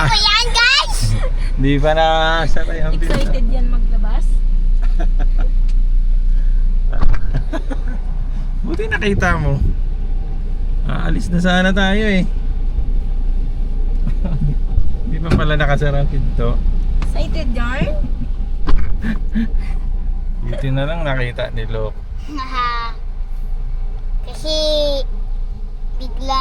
Ano ba yan, guys? Di pa nakasara yung pinto. Excited yan maglabas? Buti nakita mo. Aalis na sana tayo eh. Di pa pala nakasara ang pinto. Excited yarn? Buti na lang nakita ni Lok. Kasi bigla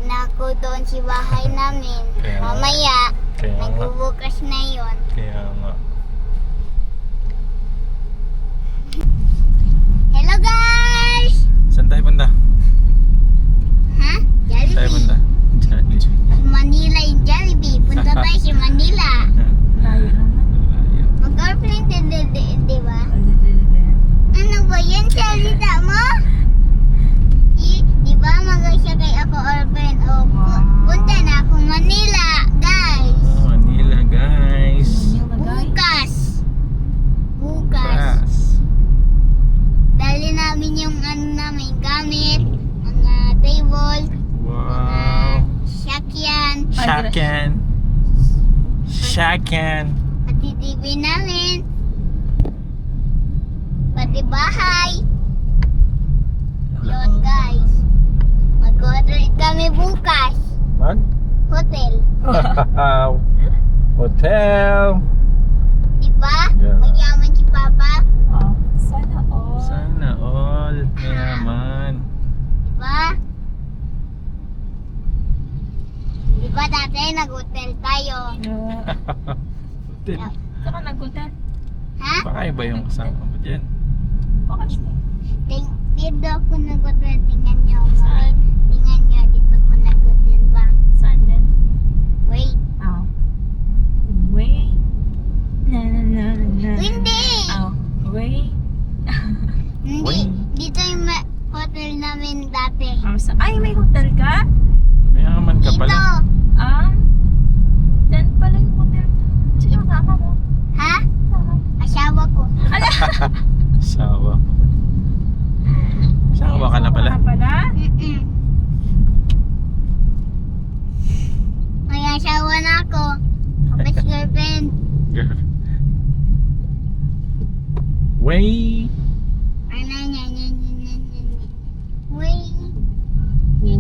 na ako doon sa bahay namin. Kaya nga. Mamaya, Kaya nga. nagbubukas na yon. Kaya nga. Hello, guys! Saan tayo punta? Ha? Saan tayo punta? Jollibee. Jollibee. Manila yung Jollibee. Punta tayo sa Manila. Layo naman. Malayo. Mag-airplane di ba? Ano ba yan? Salita mo? Di ba mag-asakay ako airplane? O, punta na ako Manila, guys. Oh, Manila guys. Bukas. Pass. Dali namin yung ano namin gamit. Mga table. Wow. Sakyan. Shakan. Shakan. Pati TV namin. Pati bahay. Yun, guys. Mag-hotel kami bukas. Mag? Hotel. Wow. Hotel. Diba? Yeah. Magyaman si Papa. Oh, sana all. Sana all. Mayaman. Diba? Diba dati nag-hotel tayo? Hotel. Saka nag-hotel. Ha? Baka iba yung kasama mo dyan. Bakit? Dito ako nag-hotel. Tingnan nyo. Saan? Tingnan nyo. Dito ako nag-hotel ba? Saan din? Wait. Oh. Wait. Na na na na na. Hindi! Oh. Wait. Hindi. Wait. Dito yung hotel namin dati. Oh, ay, may hotel ka? Mayaman ka Dito. pala. Diyan pala yung hotel. Sino yung kama mo? Ha? Asawa ko. Sawa. Sawa ka na pala. Mm-mm. May asawa na ako. Best girlfriend. Girl. Way. Ano, nya, nya, nya, nya, nya, nya. Way.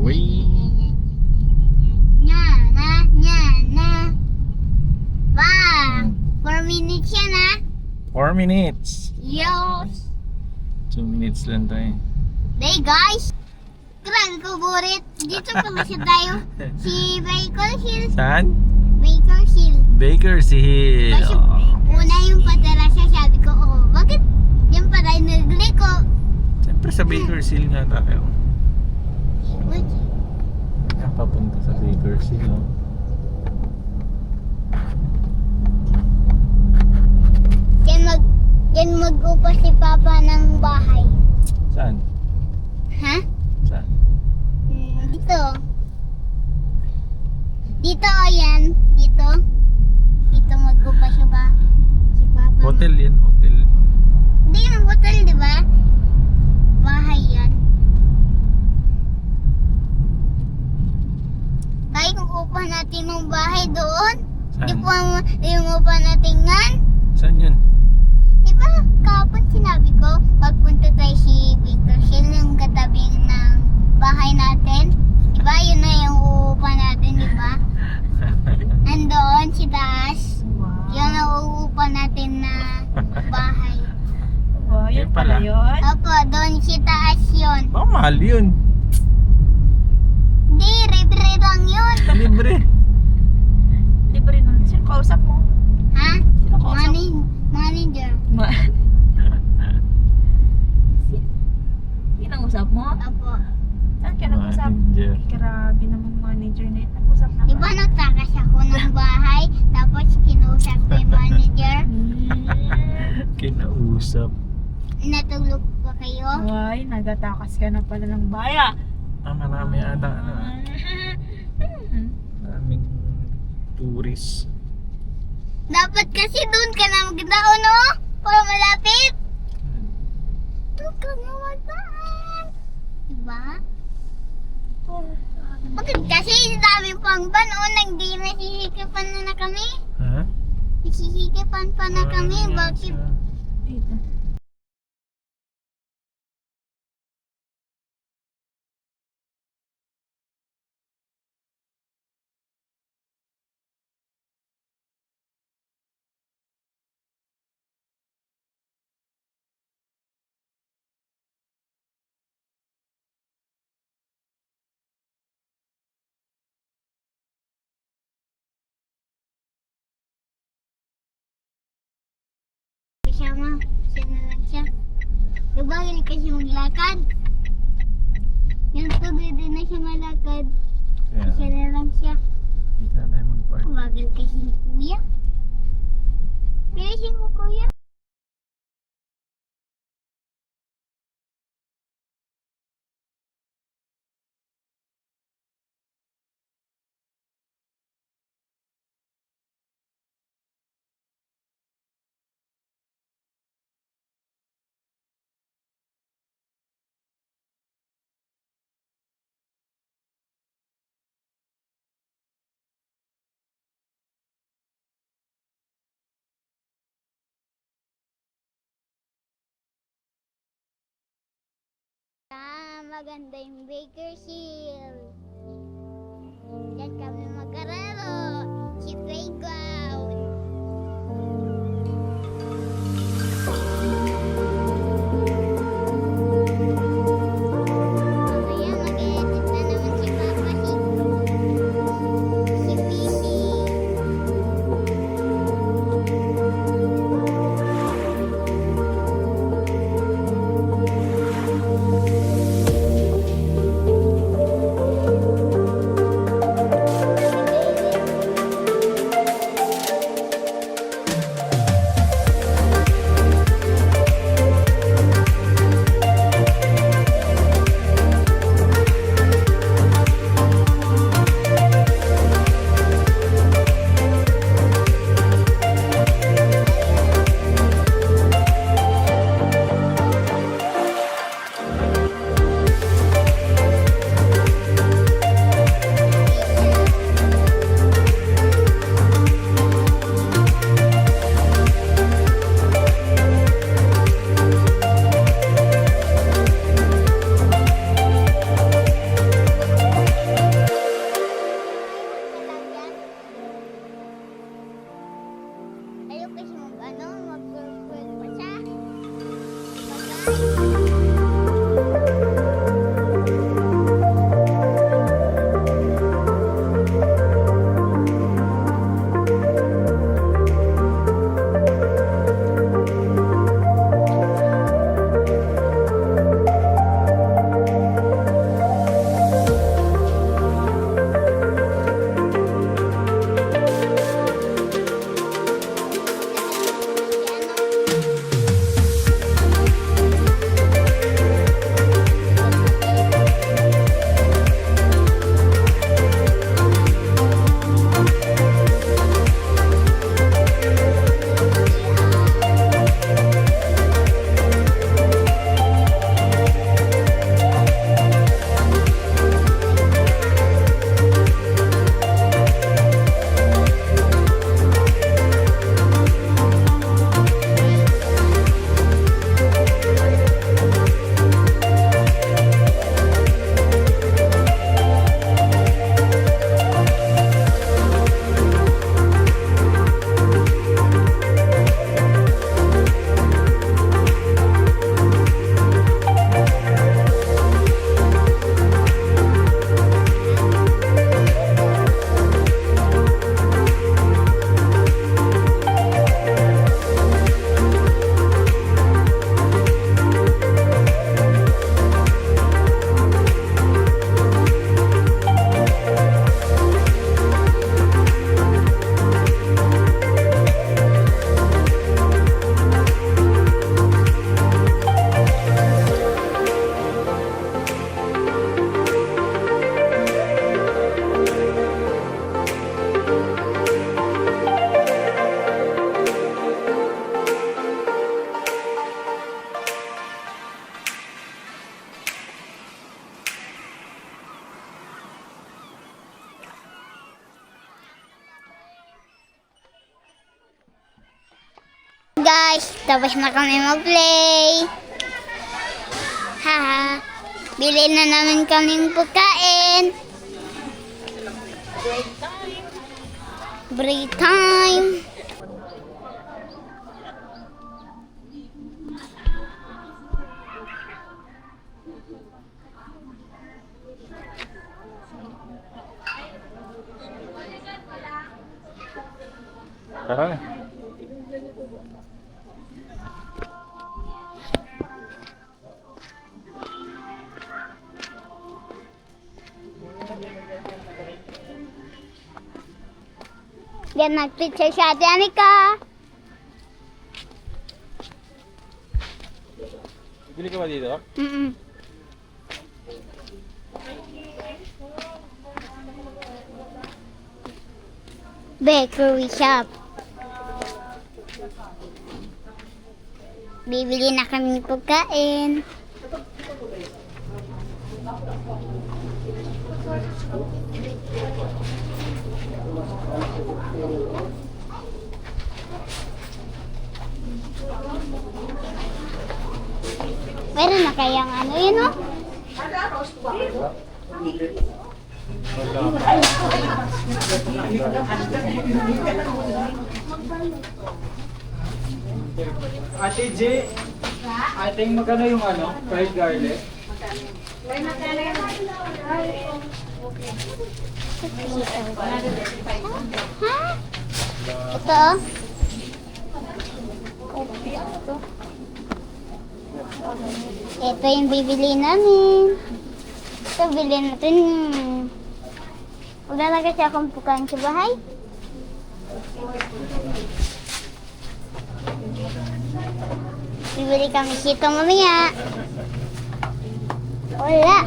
Way. Nya, na, nya, na. Ba. 4 minutes yan, ha? 4 minutes. Yes. 2 minutes lang tayo. Hey, guys. Grabe ko, burit. Dito pala siya tayo. Si Baker Hill. Saan? Baker Hill. Baker's Hill. Kasi una yung patera siya, sabi ko, oh, bakit yan pa tayo nagliko? Siyempre sa Baker's Hill nga tayo. What? Papunta sa Baker's Hill. Oh. Yan mag-upa si Papa ng bahay. Saan? Ha? Saan? Dito. Dito, yan. Dito. Dito mag-upa siya ba? Si Papa. Hotel yan, hotel. Hindi yung hotel, di ba? Bahay yan. Tayo kung upa natin ng bahay doon. Di Saan? po yung upa natin ngan. Saan yun? Di ba kahapon sinabi ko, pagpunta tayo si Victor Hill, yung katabi ng bahay natin. Di ba yun na yung uupa natin, di ba? Nandoon si taas. Wow. Yun ang uupa natin na bahay. Wow, yun Yun pala pala. yun. Opo, doon si taas yun. Baka mahal yun. Di, libre lang yun. Libre. Libre na. Sino kausap mo? Ha? Sino kausap mo? Manager. Sino usap mo? Opo. Saan ka nag-usap? Manager. Grabe namang manager na yun. Nag-usap na Di ba nagtakas ako ng bahay, tapos kinausap ko yung manager? Kinausap. Natulog pa kayo? Ay, nagatakas ka na pala ng baya. Marami ata na. Maraming tourist. Dapat kasi doon ka na magdaon, no? Para malapit. Doon ka na magdaan. Diba? Bakit kasi dami pang ban o hindi nasisikipan na kami? Ha? Nasisikipan pa na kami. Bakit? Dito. Kasama. Siya na lang siya. Gabagil kasi maglakad. Yung tuloy din na siya malakad. Kaya, Siya na lang siya. dito na tayo mag-park. Gabagil kasi ni kuya. Pero mo kuya. Maganda yung Bakersfield. Diyan kami magkararo. Si playground. Mamaya mag-edit na naman si Papa si Pisi. guys, tapos na kami mag-play. Haha. Bili na namin kaming pagkain. Break time. Tara na. Yan, nag-picture si Ate Anika. Bili ka ba dito? Mm-mm. Bakery shop. Bibili na kami ng pagkain. Meron na kayang ano yun, oh? Ate J, ating magkano yung ano, fried garlic? Ha? Ito, oh. Ito yung bibili namin. Ito, bilhin natin. Maglalagay siya akong pukain sa bahay. Bibili kami sito mamaya. Wala.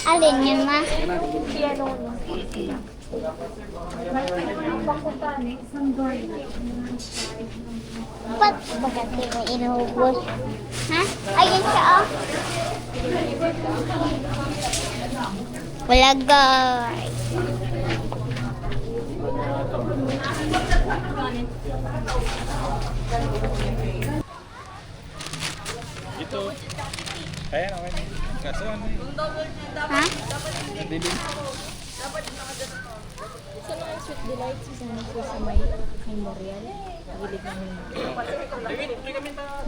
Alin yun, ma? Ba't bakit di mo inuubos? Ha? Ayun siya, oh. Wala, guys. Ito. Kaya na, okay. Kaso ano yun? Ha? Nadilim. Sa mga sweet delights, isa na po sa may memorial. Gilid ng memorial.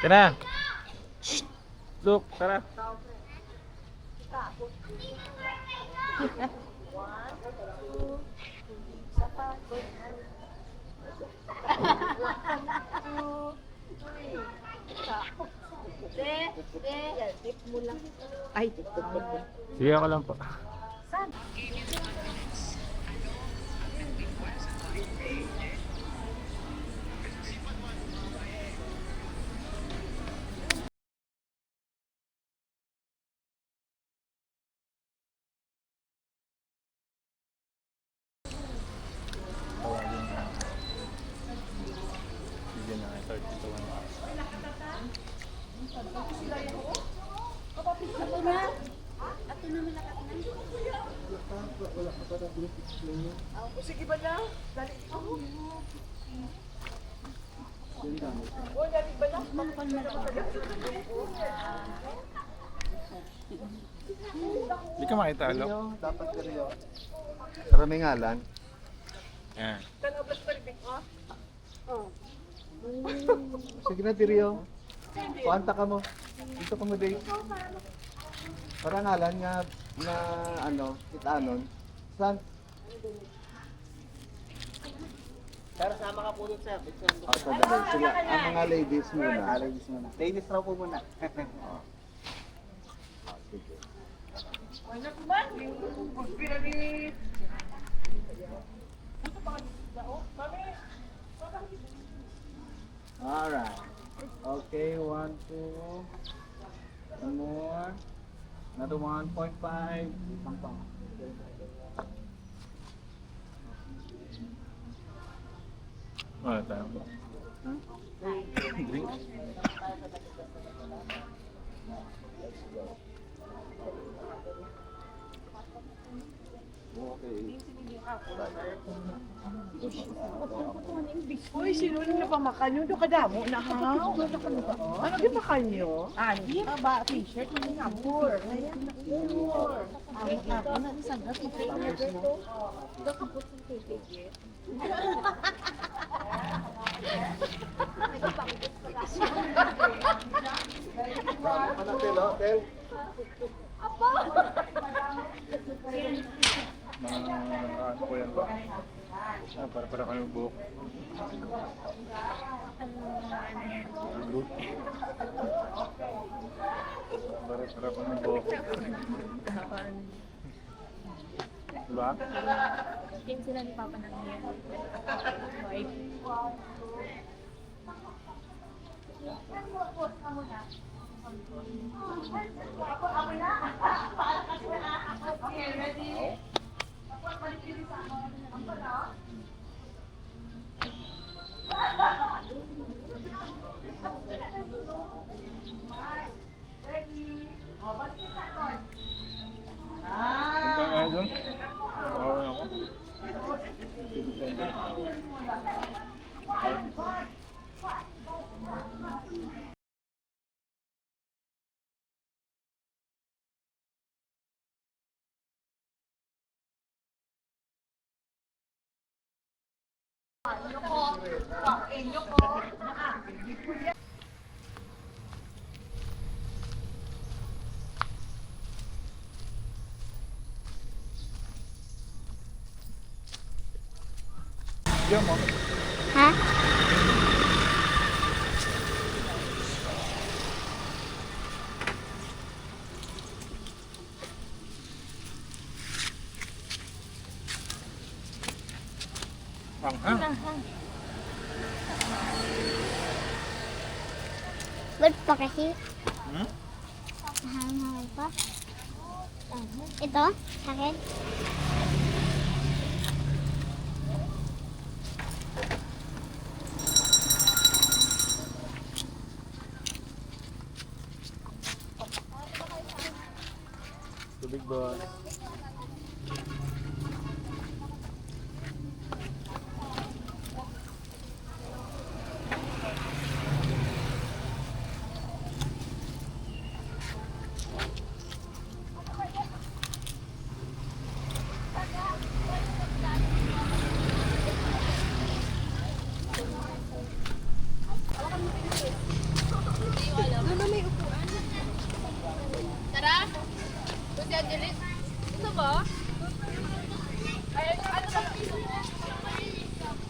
Tara. Shh. Look, tara. Ay, Sige ako lang po. Hindi ka makita, Alok. Dapat ka rin. Para may ngalan. Yan. Sige na, Tirio. Puanta ka mo. Dito ka mo, Dave. Para ngalan nga na ano, itanon. Saan? Para sama ka po dun, sir. Sila, ang mga ladies muna. Ladies muna. Ladies raw po muna. Sige. Alright. Okay, 1, 2. One more. Another 1.5. Isang pa. Wala tayo. Drinks. Uy, sino na pamakan nyo? Doon kadamo na ha? Ano di makan nyo? Ano? Ba, t-shirt, hindi nga, poor. Ako na isang gabi. Ano tel, oh, tel? Ano ko yan ba? Para kayo buhok. Para kayo buhok. Diba? Game sila ni Papa ng hair. Wife. Punta nga doon. Okay ako. Ha? Ba't pa kasi? Hmm? Mahal pa. Ito? Akin? Tubig ba?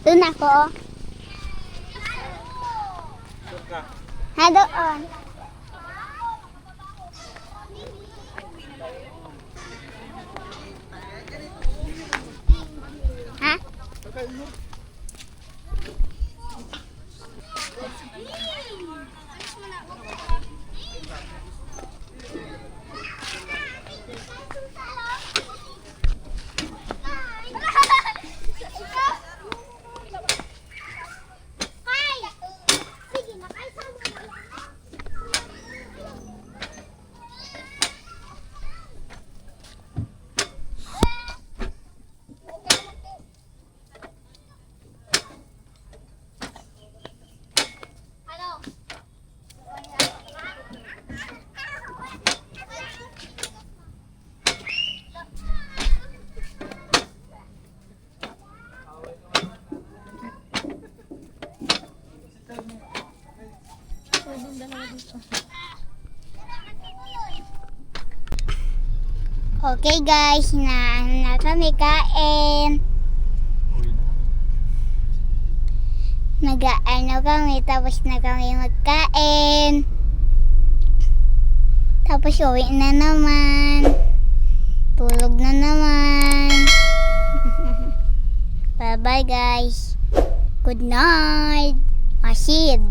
Doon ako. Ha, doon. Ha? Okay guys, na kami kain. Uwi na kami. Nag-ano kami, tapos na kami magkain. Tapos uwi na naman. Bye guys. Good night. Masid.